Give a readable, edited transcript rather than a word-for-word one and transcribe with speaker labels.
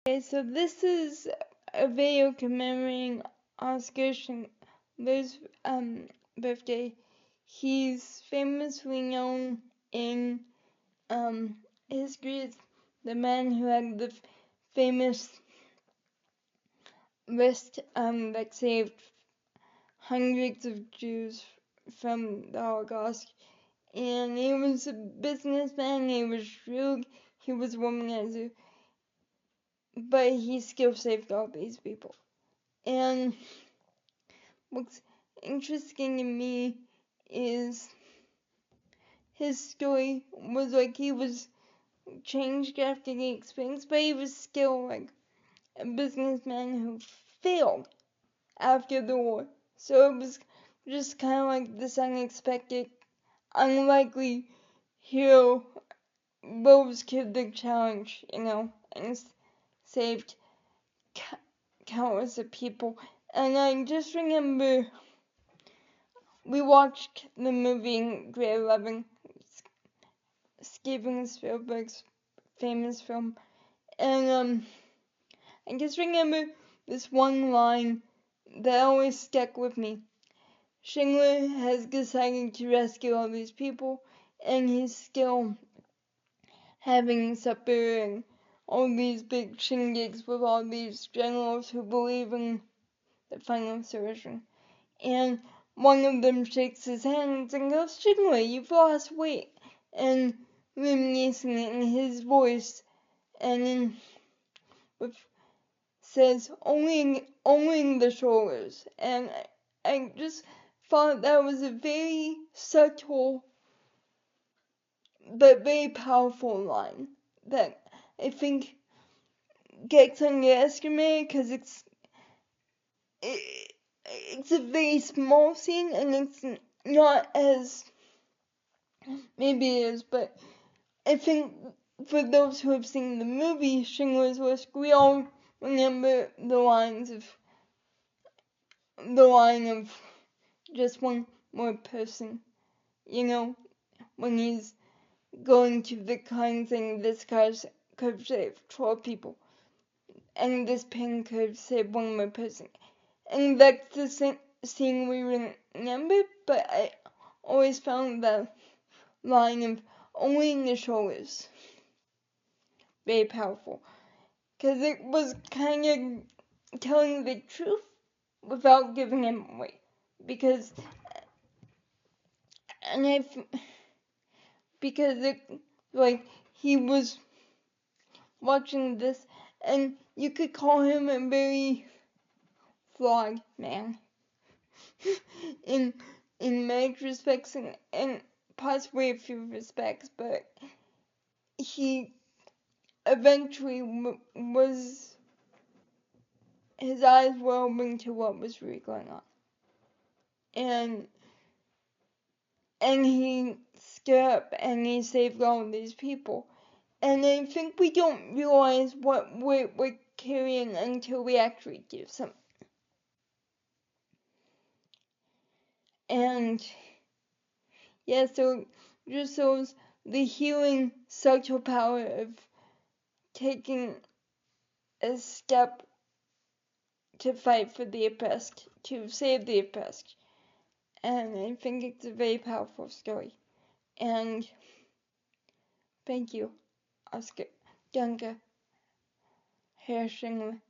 Speaker 1: Okay, so this is a video commemorating Oskar Schindler's birthday. He's famously known in history as the man who had the famous list that saved hundreds of Jews from the Holocaust. And he was a businessman, he was shrewd, he was a womanizer, but he still saved all these people. And what's interesting to me is his story was like he was changed after the experience, but he was still like a businessman who failed after the war. So it was just kind of like this unexpected, unlikely hero rose to the challenge, and saved countless of people. And I just remember we watched the movie in grade 11, Steven Spielberg's famous film, and I just remember this one line that always stuck with me. Schindler has decided to rescue all these people, and he's still having supper and all these big shindigs with all these generals who believe in the final solution. And one of them shakes his hands and goes, "Schindler, you've lost weight." And Liam Neeson in his voice and says, only in the shoulders. And I just thought that was a very subtle but very powerful line that I think gets underestimated because it's a very small scene and it's not as, maybe it is, but I think for those who have seen the movie Schindler's List, we all remember the line of just one more person, when he's going to the car saying this car could have saved 12 people, and this pen could have saved one more person. And that's the scene we remember, but I always found that line of only in the shoulders very powerful, because it was kind of telling the truth without giving him away. Because, like, he was watching this, and you could call him a very flawed man in many respects and possibly a few respects, but he eventually was, his eyes were open to what was really going on, and he stood up and he saved all of these people. And I think we don't realize what we're carrying until we actually do something. And yeah, so just shows the healing subtle power of taking a step to fight for the oppressed, to save the oppressed. And I think it's a very powerful story. And thank you, Oskar. Danke, Herr Schindler.